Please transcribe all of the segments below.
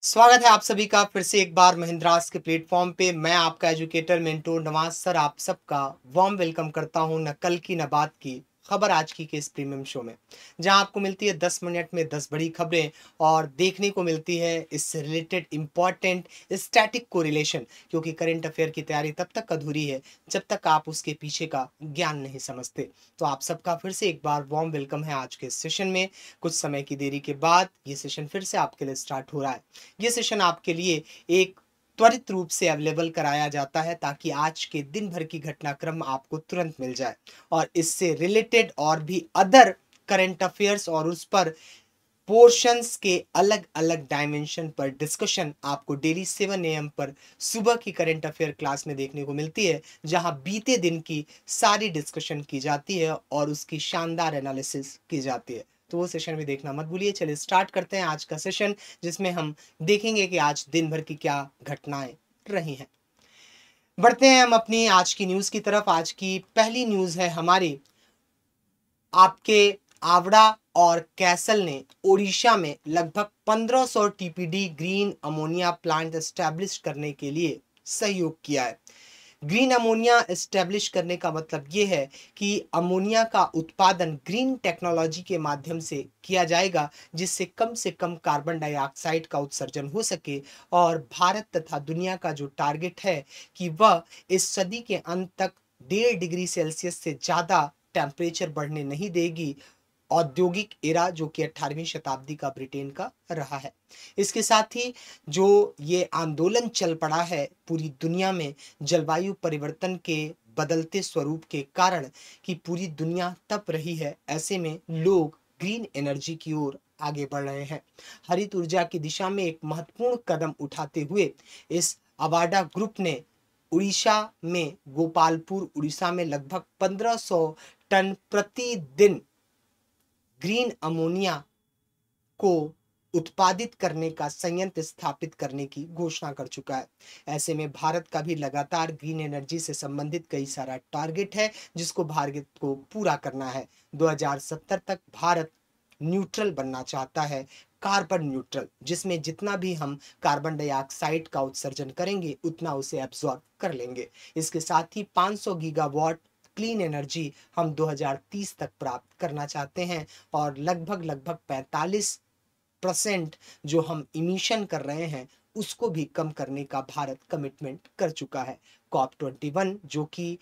स्वागत है आप सभी का फिर से एक बार महिंद्रास के प्लेटफॉर्म पे। मैं आपका एजुकेटर मेंटोर नवाज सर आप सबका वार्म वेलकम करता हूं न कल की न बात की खबर आज की के इस प्रीमियम शो में, जहां आपको मिलती है 10 मिनट में 10 बड़ी खबरें और देखने को मिलती है इससे रिलेटेड इंपॉर्टेंट स्टैटिक कोरिलेशन। क्योंकि करंट अफेयर की तैयारी तब तक अधूरी है जब तक आप उसके पीछे का ज्ञान नहीं समझते। तो आप सबका फिर से एक बार वार्म वेलकम है आज के इस सेशन में। कुछ समय की देरी के बाद ये सेशन फिर से आपके लिए स्टार्ट हो रहा है। ये सेशन आपके लिए एक त्वरित रूप से अवेलेबल कराया जाता है ताकि आज के दिन भर की घटनाक्रम आपको तुरंत मिल जाए और इससे रिलेटेड और भी अदर करंट अफेयर्स और उस पर पोर्शंस के अलग अलग डायमेंशन पर डिस्कशन आपको डेली 7 AM पर सुबह की करंट अफेयर क्लास में देखने को मिलती है, जहां बीते दिन की सारी डिस्कशन की जाती है और उसकी शानदार एनालिसिस की जाती है। तो वो सेशन भी देखना मत भूलिए। चलिए स्टार्ट करते हैं आज का सेशन, जिसमें हम देखेंगे कि आज दिन भर की क्या घटनाएं रही हैं। बढ़ते हैं हम अपनी आज की न्यूज की तरफ। आज की पहली न्यूज है हमारी आपके आवड़ा और कैसल ने ओडिशा में लगभग 1500 TPD green ammonia plant establish करने के लिए सहयोग किया है। ग्रीन अमोनिया एस्टैब्लिश करने का मतलब ये है कि अमोनिया का उत्पादन ग्रीन टेक्नोलॉजी के माध्यम से किया जाएगा, जिससे कम से कम कार्बन डाइऑक्साइड का उत्सर्जन हो सके। और भारत तथा दुनिया का जो टारगेट है कि वह इस सदी के अंत तक 1.5 डिग्री सेल्सियस से ज़्यादा टेम्परेचर बढ़ने नहीं देगी। औद्योगिक एरा जो कि 18वीं शताब्दी का ब्रिटेन का रहा है। इसके साथ ही जो ये आंदोलन चल पड़ा है पूरी दुनिया में जलवायु परिवर्तन के बदलते स्वरूप के कारण कि पूरी दुनिया तप रही है, ऐसे में लोग ग्रीन एनर्जी की ओर आगे बढ़ रहे हैं। हरित ऊर्जा की दिशा में एक महत्वपूर्ण कदम उठाते हुए इस अवाडा ग्रुप ने उड़ीसा में गोपालपुर उड़ीसा में लगभग 1500 टन प्रतिदिन ग्रीन अमोनिया को उत्पादित करने का संयंत्र स्थापित करने की घोषणा कर चुका है। ऐसे में भारत का भी लगातार ग्रीन एनर्जी से संबंधित कई सारा टारगेट है जिसको भारत को पूरा करना है। 2070 तक भारत न्यूट्रल बनना चाहता है, कार्बन न्यूट्रल, जिसमें जितना भी हम कार्बन डाइऑक्साइड का उत्सर्जन करेंगे उतना उसे एब्जॉर्ब कर लेंगे। इसके साथ ही 500 गीगावाट क्लीन एनर्जी हम 2030 तक प्राप्त करना चाहते हैं और लगभग लगभग 45% जो हम इमिशन कर रहे हैं उसको भी कम करने का भारत कमिटमेंट कर चुका है। COP21 जो कि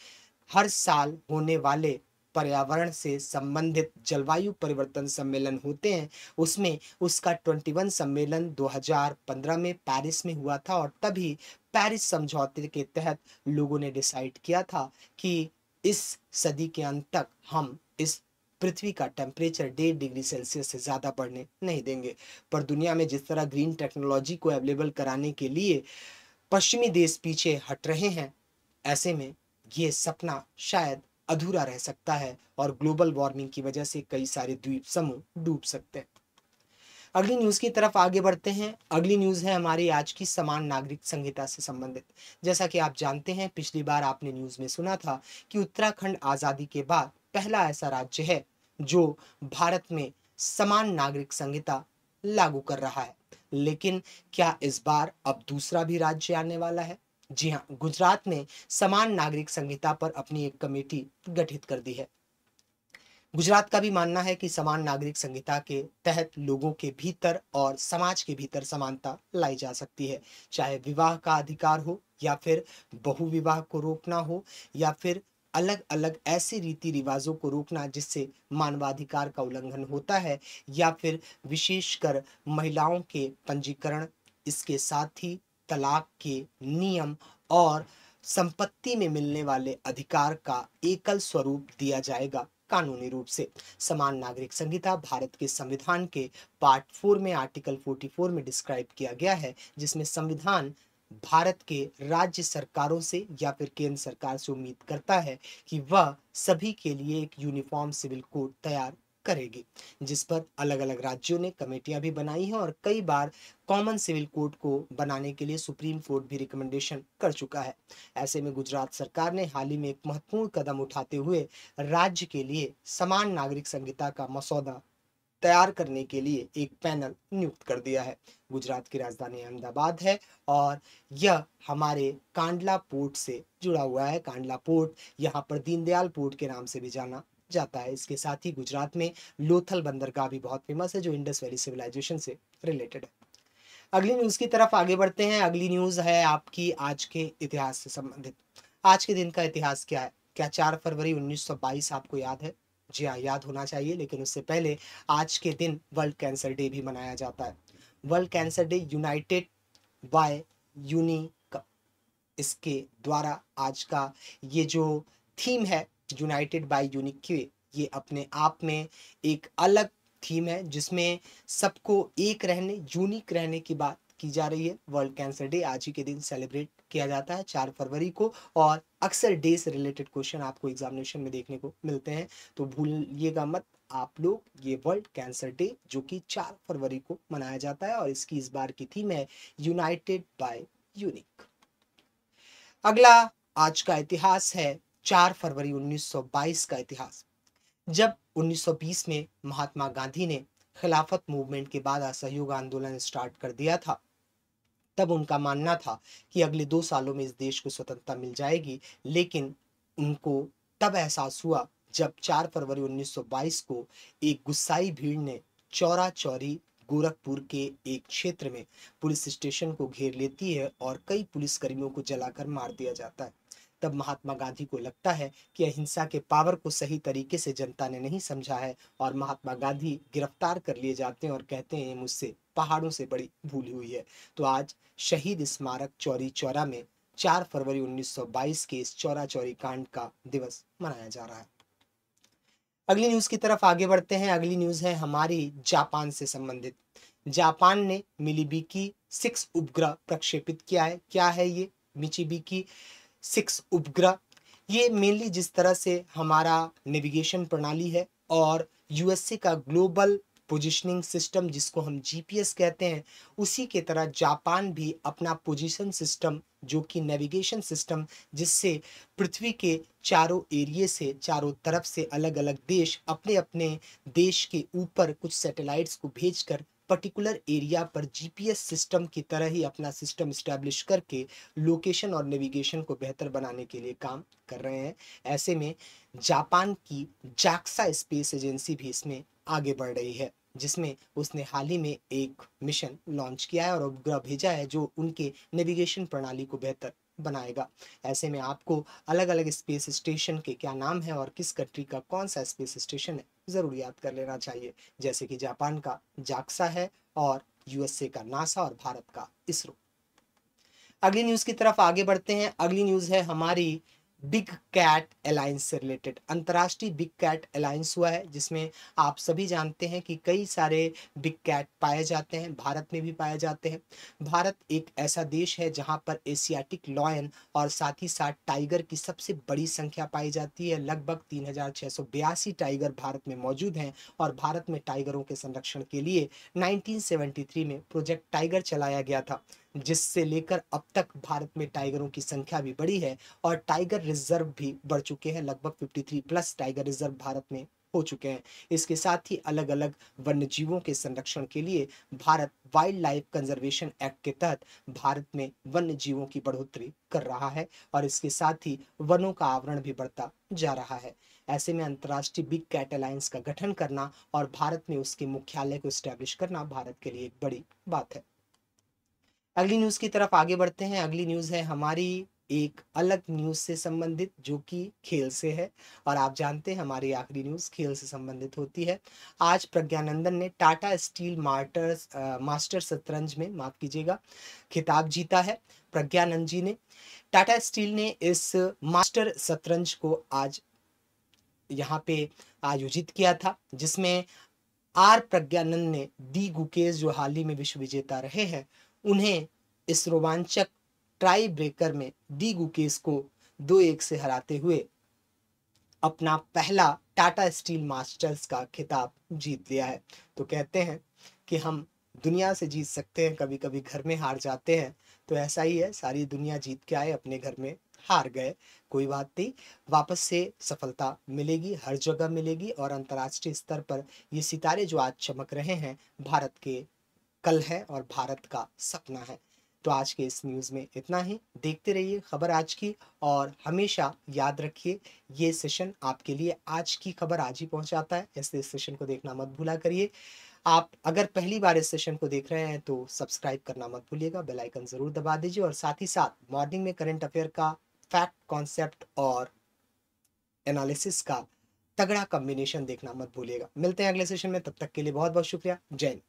हर साल होने वाले पर्यावरण से संबंधित जलवायु परिवर्तन सम्मेलन होते हैं, उसमें उसका 21 सम्मेलन 2015 में पेरिस में हुआ था और तभी पेरिस समझौते के तहत लोगों ने डिसाइड किया था कि इस सदी के अंत तक हम इस पृथ्वी का टेम्परेचर 1.5 डिग्री सेल्सियस से ज़्यादा बढ़ने नहीं देंगे। पर दुनिया में जिस तरह ग्रीन टेक्नोलॉजी को अवेलेबल कराने के लिए पश्चिमी देश पीछे हट रहे हैं, ऐसे में ये सपना शायद अधूरा रह सकता है और ग्लोबल वार्मिंग की वजह से कई सारे द्वीप समूह डूब सकते हैं। अगली न्यूज़ की तरफ आगे बढ़ते हैं। अगली न्यूज़ है हमारी आज की समान नागरिक संहिता से संबंधित। जैसा कि आप जानते हैं, पिछली बार आपने न्यूज़ में सुना था कि उत्तराखंड आज़ादी के बाद पहला ऐसा राज्य है जो भारत में समान नागरिक संहिता लागू कर रहा है। लेकिन क्या इस बार अब दूसरा भी राज्य आने वाला है? जी हाँ, गुजरात ने समान नागरिक संहिता पर अपनी एक कमेटी गठित कर दी है। गुजरात का भी मानना है कि समान नागरिक संहिता के तहत लोगों के भीतर और समाज के भीतर समानता लाई जा सकती है, चाहे विवाह का अधिकार हो या फिर बहुविवाह को रोकना हो या फिर अलग अलग ऐसे रीति रिवाजों को रोकना जिससे मानवाधिकार का उल्लंघन होता है, या फिर विशेषकर महिलाओं के पंजीकरण। इसके साथ ही तलाक के नियम और संपत्ति में मिलने वाले अधिकार का एकल स्वरूप दिया जाएगा कानूनी रूप से। समान नागरिक संहिता भारत के संविधान के पार्ट 4 में आर्टिकल 44 में डिस्क्राइब किया गया है, जिसमें संविधान भारत के राज्य सरकारों से या फिर केंद्र सरकार से उम्मीद करता है कि वह सभी के लिए एक यूनिफॉर्म सिविल कोड तैयार करेगी, जिस पर अलग अलग राज्यों ने कमेटियां भी बनाई हैं और कई बार कॉमन सिविल कोड को बनाने के लिए सुप्रीम कोर्ट भी रिकमेंडेशन कर चुका है। ऐसे में गुजरात सरकार ने हाल ही में एक महत्वपूर्ण कदम उठाते हुए राज्य के लिए समान नागरिक संहिता का मसौदा तैयार करने के लिए एक पैनल नियुक्त कर दिया है। गुजरात की राजधानी अहमदाबाद है और यह हमारे कांडला पोर्ट से जुड़ा हुआ है। कांडला पोर्ट यहाँ पर दीनदयाल पोर्ट के नाम से भी जाना जाता है। इसके साथ ही गुजरात में लोथल बंदरगाह भी बहुत फेमस है जो इंडस वैली सिविलाइजेशन से रिलेटेड है। अगली न्यूज़ की तरफ आगे बढ़ते हैं। अगली न्यूज़ है आपकी आज के इतिहास से संबंधित। आज के दिन का इतिहास क्या है? क्या 4 फरवरी 1922 आपको याद है? जी हाँ, याद होना चाहिए, लेकिन उससे पहले आज के दिन वर्ल्ड कैंसर डे भी मनाया जाता है। World cancer day united by unique, इसके द्वारा आज का ये जो थीम है यूनाइटेड बाय यूनिक के, ये अपने आप में एक अलग थीम है जिसमें सबको एक रहने, यूनिक रहने की बात की जा रही है। वर्ल्ड कैंसर डे आज ही के दिन सेलिब्रेट किया जाता है 4 फरवरी को, और अक्सर डे से रिलेटेड क्वेश्चन आपको एग्जामिनेशन में देखने को मिलते हैं, तो भूलिएगा मत आप लोग ये वर्ल्ड कैंसर डे जो कि 4 फरवरी को मनाया जाता है, और इसकी इस बार की थीम है यूनाइटेड बाय यूनिक। अगला आज का इतिहास है 4 फरवरी 1922 का इतिहास। जब 1920 में महात्मा गांधी ने खिलाफत मूवमेंट के बाद असहयोग आंदोलन स्टार्ट कर दिया था, तब उनका मानना था कि अगले 2 सालों में इस देश को स्वतंत्रता मिल जाएगी, लेकिन उनको तब एहसास हुआ जब 4 फरवरी 1922 को एक गुस्साई भीड़ ने चौरा चौरी गोरखपुर के एक क्षेत्र में पुलिस स्टेशन को घेर लेती है और कई पुलिसकर्मियों को जलाकर मार दिया जाता है। तब महात्मा गांधी को लगता है कि अहिंसा के पावर को सही तरीके से जनता ने नहीं समझा है, और महात्मा गांधी गिरफ्तार कर लिए जाते हैं और कहते हैं मुझसे पहाड़ों से बड़ी भूल हुई है। तो आज शहीद स्मारक चौरी चौरा में 4 फरवरी 1922 के इस चौरा चौरी कांड का दिवस मनाया जा रहा है। अगली न्यूज की तरफ आगे बढ़ते हैं। अगली न्यूज है हमारी जापान से संबंधित। जापान ने मिलीबिकी 6 उपग्रह प्रक्षेपित किया है। क्या है ये मिचिबिकी 6 उपग्रह? ये मेनली जिस तरह से हमारा नेविगेशन प्रणाली है और यूएसए का ग्लोबल पोजीशनिंग सिस्टम जिसको हम जीपीएस कहते हैं, उसी के तरह जापान भी अपना पोजीशन सिस्टम जो कि नेविगेशन सिस्टम, जिससे पृथ्वी के चारों एरिए से, चारों तरफ से अलग अलग देश अपने अपने देश के ऊपर कुछ सैटेलाइट्स को भेजकर पर्टिकुलर एरिया पर जीपीएस सिस्टम की तरह ही अपना सिस्टम स्टैब्लिश करके लोकेशन और नेविगेशन को बेहतर बनाने के लिए काम कर रहे हैं। ऐसे में जापान की जाक्सा स्पेस एजेंसी भी इसमें आगे बढ़ रही है, जिसमें उसने हाल ही में एक मिशन लॉन्च किया है और उपग्रह भेजा है जो उनके नेविगेशन प्रणाली को बेहतर बनाएगा। ऐसे में आपको अलग अलग स्पेस स्टेशन के क्या नाम है और किस कंट्री का कौन सा स्पेस स्टेशन है ज़रूर याद कर लेना चाहिए, जैसे कि जापान का जाक्सा है और यूएसए का नासा और भारत का इसरो। अगली न्यूज़ की तरफ आगे बढ़ते हैं। अगली न्यूज़ है हमारी बिग कैट अलायंस से रिलेटेड। अंतर्राष्ट्रीय बिग कैट अलायंस हुआ है जिसमें आप सभी जानते हैं कि कई सारे बिग कैट पाए जाते हैं, भारत में भी पाए जाते हैं। भारत एक ऐसा देश है जहां पर एशियाटिक लॉयन और साथ ही साथ टाइगर की सबसे बड़ी संख्या पाई जाती है। लगभग 3682 टाइगर भारत में मौजूद हैं, और भारत में टाइगरों के संरक्षण के लिए 1973 में प्रोजेक्ट टाइगर चलाया गया था, जिससे लेकर अब तक भारत में टाइगरों की संख्या भी बढ़ी है और टाइगर रिजर्व भी बढ़ चुके हैं। लगभग 53 प्लस टाइगर रिजर्व भारत में हो चुके हैं। इसके साथ ही अलग अलग वन्य जीवों के संरक्षण के लिए Bharat wild life conservation act के तहत भारत में वन्य जीवों की बढ़ोतरी कर रहा है, और इसके साथ ही वनों का आवरण भी बढ़ता जा रहा है। ऐसे में अंतर्राष्ट्रीय बिग कैट अलायंस का गठन करना और भारत में उसके मुख्यालय को स्टैब्लिश करना भारत के लिए एक बड़ी बात है। अगली न्यूज़ की तरफ आगे बढ़ते हैं। अगली न्यूज़ है हमारी एक अलग न्यूज़ से संबंधित जो कि खेल से है, और आप जानते हैं हमारी आखिरी न्यूज़ खेल से संबंधित होती है। आज प्रज्ञानंदन ने टाटा स्टील मास्टर शतरंज में, माफ कीजिएगा, खिताब जीता है। प्रज्ञानंद जी ने, टाटा स्टील ने इस मास्टर शतरंज को आज यहाँ पे आयोजित किया था, जिसमें आर प्रज्ञानंद ने डी गुकेश जो हाल ही में विश्व विजेता रहे हैं, उन्हें इस रोमांचक ट्राई ब्रेकर में डी गुकेश को 2-1 से हराते हुए अपना पहला टाटा स्टील मास्टर्स का खिताब जीत लिया है। तो कहते हैं कि हम दुनिया से जीत सकते हैं, कभी कभी घर में हार जाते हैं, तो ऐसा ही है, सारी दुनिया जीत के आए, अपने घर में हार गए, कोई बात नहीं, वापस से सफलता मिलेगी, हर जगह मिलेगी और अंतर्राष्ट्रीय स्तर पर ये सितारे जो आज चमक रहे हैं, भारत के कल है और भारत का सपना है। तो आज के इस न्यूज़ में इतना ही। देखते रहिए खबर आज की और हमेशा याद रखिए ये सेशन आपके लिए आज की खबर आज ही पहुंचाता है, इसलिए इस सेशन को देखना मत भूला करिए। आप अगर पहली बार इस सेशन को देख रहे हैं तो सब्सक्राइब करना मत भूलिएगा, बेल आइकन ज़रूर दबा दीजिए और साथ ही साथ मॉर्निंग में करंट अफेयर का फैक्ट, कॉन्सेप्ट और एनालिसिस का तगड़ा कॉम्बिनेशन देखना मत भूलिएगा। मिलते हैं अगले सेशन में, तब तक के लिए बहुत बहुत शुक्रिया। जय हिंद।